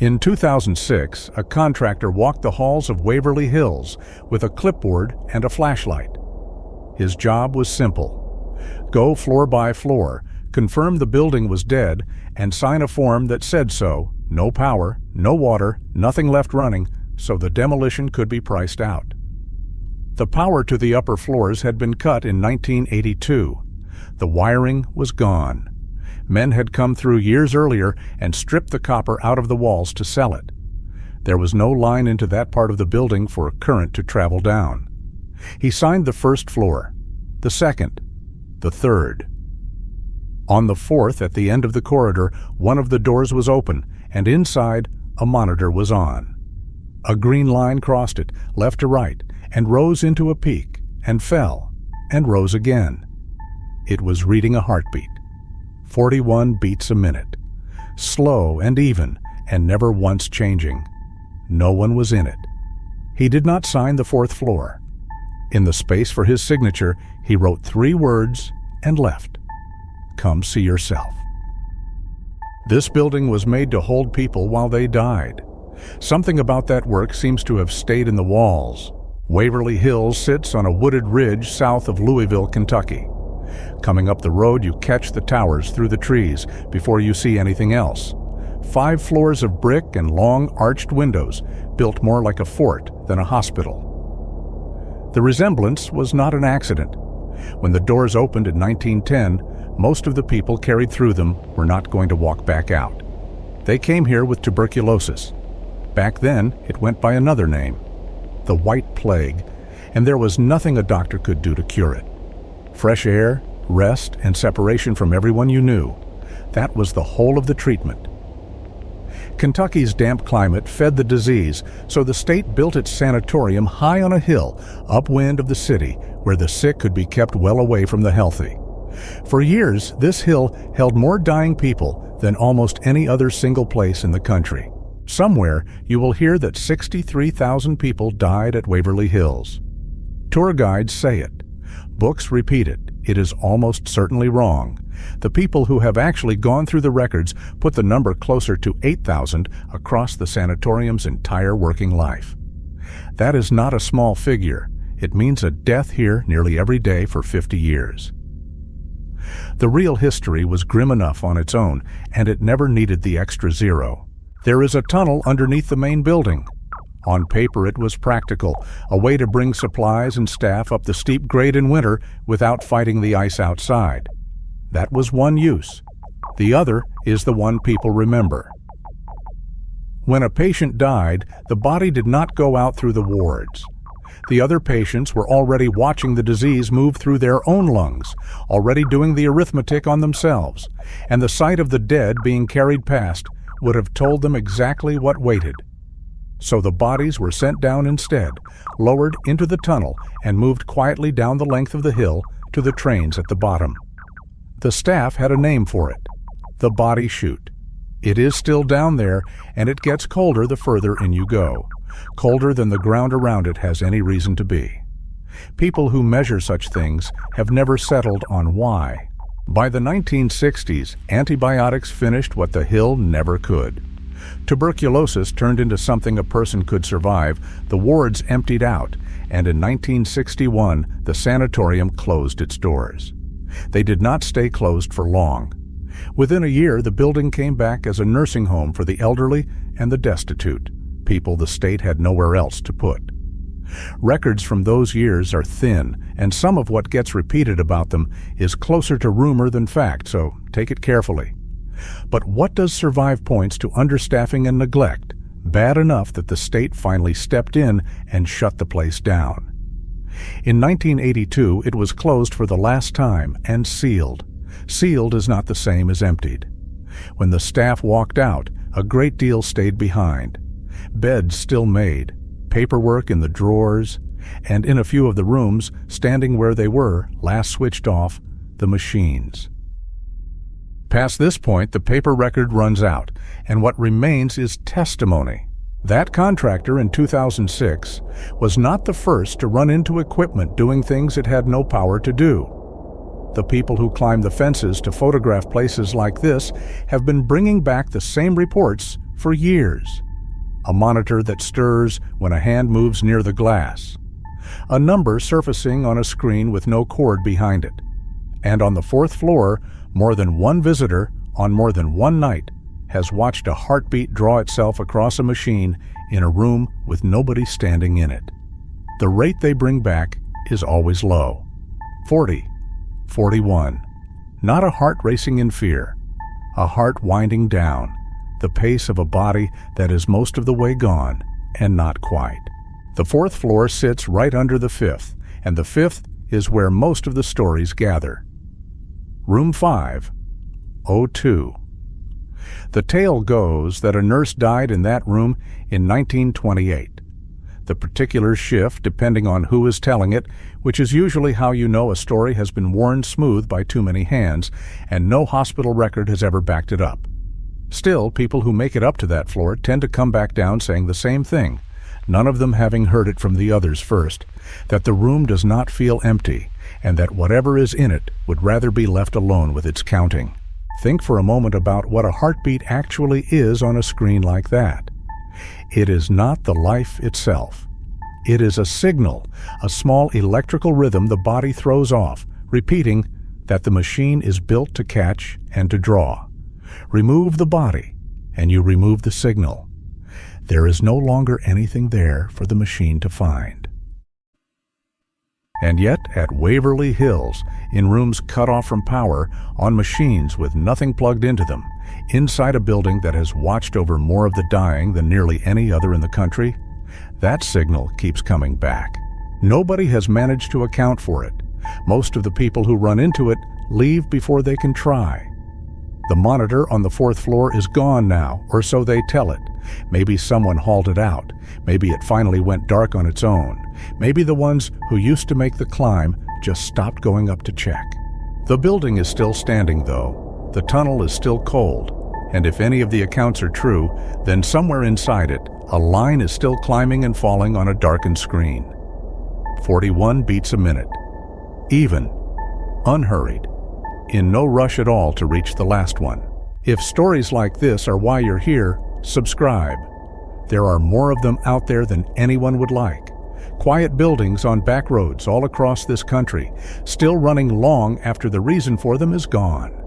In 2006, a contractor walked the halls of Waverly Hills with a clipboard and a flashlight. His job was simple. Go floor by floor, confirm the building was dead, and sign a form that said so, no power, no water, nothing left running, so the demolition could be priced out. The power to the upper floors had been cut in 1982. The wiring was gone. Men had come through years earlier and stripped the copper out of the walls to sell it. There was no line into that part of the building for current to travel down. He signed the first floor, the second, the third. On the fourth, at the end of the corridor, one of the doors was open, and inside, a monitor was on. A green line crossed it, left to right, and rose into a peak, and fell, and rose again. It was reading a heartbeat. 41 beats a minute. Slow and even, and never once changing. No one was in it. He did not sign the fourth floor. In the space for his signature, he wrote 3 words and left. Come see yourself. This building was made to hold people while they died. Something about that work seems to have stayed in the walls. Waverly Hills sits on a wooded ridge south of Louisville, Kentucky. Coming up the road, you catch the towers through the trees before you see anything else. 5 floors of brick and long arched windows, built more like a fort than a hospital. The resemblance was not an accident. When the doors opened in 1910, most of the people carried through them were not going to walk back out. They came here with tuberculosis. Back then, it went by another name, the White Plague, and there was nothing a doctor could do to cure it. Fresh air, rest, and separation from everyone you knew. That was the whole of the treatment. Kentucky's damp climate fed the disease, so the state built its sanatorium high on a hill, upwind of the city, where the sick could be kept well away from the healthy. For years, this hill held more dying people than almost any other single place in the country. Somewhere, you will hear that 63,000 people died at Waverly Hills. Tour guides say it. Books repeat it. It is almost certainly wrong. The people who have actually gone through the records put the number closer to 8,000 across the sanatorium's entire working life. That is not a small figure. It means a death here nearly every day for 50 years. The real history was grim enough on its own, and it never needed the extra zero. There is a tunnel underneath the main building. On paper, it was practical, a way to bring supplies and staff up the steep grade in winter without fighting the ice outside. That was one use. The other is the one people remember. When a patient died, the body did not go out through the wards. The other patients were already watching the disease move through their own lungs, already doing the arithmetic on themselves, and the sight of the dead being carried past would have told them exactly what waited. So the bodies were sent down instead, lowered into the tunnel, and moved quietly down the length of the hill to the trains at the bottom. The staff had a name for it, the body chute. It is still down there, and it gets colder the further in you go, colder than the ground around it has any reason to be. People who measure such things have never settled on why. By the 1960s, antibiotics finished what the hill never could. Tuberculosis turned into something a person could survive, the wards emptied out, and in 1961, the sanatorium closed its doors. They did not stay closed for long. Within a year, the building came back as a nursing home for the elderly and the destitute, people the state had nowhere else to put. Records from those years are thin, and some of what gets repeated about them is closer to rumor than fact, so take it carefully. But what does survive points to understaffing and neglect, bad enough that the state finally stepped in and shut the place down. In 1982, it was closed for the last time and sealed. Sealed is not the same as emptied. When the staff walked out, a great deal stayed behind. Beds still made, paperwork in the drawers, and in a few of the rooms, standing where they were, last switched off, the machines. Past this point, the paper record runs out, and what remains is testimony. That contractor in 2006 was not the first to run into equipment doing things it had no power to do. The people who climbed the fences to photograph places like this have been bringing back the same reports for years. A monitor that stirs when a hand moves near the glass. A number surfacing on a screen with no cord behind it. And on the 4th floor, more than one visitor on more than one night has watched a heartbeat draw itself across a machine in a room with nobody standing in it. The rate they bring back is always low. 40, 41. Not a heart racing in fear, a heart winding down, the pace of a body that is most of the way gone, and not quite. The 4th floor sits right under the 5th, and the 5th is where most of the stories gather. Room 502. The tale goes that a nurse died in that room in 1928. The particulars shift depending on who is telling it, which is usually how you know a story has been worn smooth by too many hands, and no hospital record has ever backed it up. Still, people who make it up to that floor tend to come back down saying the same thing, none of them having heard it from the others first, that the room does not feel empty, and that whatever is in it would rather be left alone with its counting. Think for a moment about what a heartbeat actually is on a screen like that. It is not the life itself. It is a signal, a small electrical rhythm the body throws off, repeating that the machine is built to catch and to draw. Remove the body, and you remove the signal. There is no longer anything there for the machine to find. And yet, at Waverly Hills, in rooms cut off from power, on machines with nothing plugged into them, inside a building that has watched over more of the dying than nearly any other in the country, that signal keeps coming back. Nobody has managed to account for it. Most of the people who run into it leave before they can try. The monitor on the 4th floor is gone now, or so they tell it. Maybe someone hauled it out. Maybe it finally went dark on its own. Maybe the ones who used to make the climb just stopped going up to check. The building is still standing, though. The tunnel is still cold. And if any of the accounts are true, then somewhere inside it, a line is still climbing and falling on a darkened screen. 41 beats a minute. Even. Unhurried. In no rush at all to reach the last one. If stories like this are why you're here, subscribe. There are more of them out there than anyone would like. Quiet buildings on back roads all across this country, still running long after the reason for them is gone.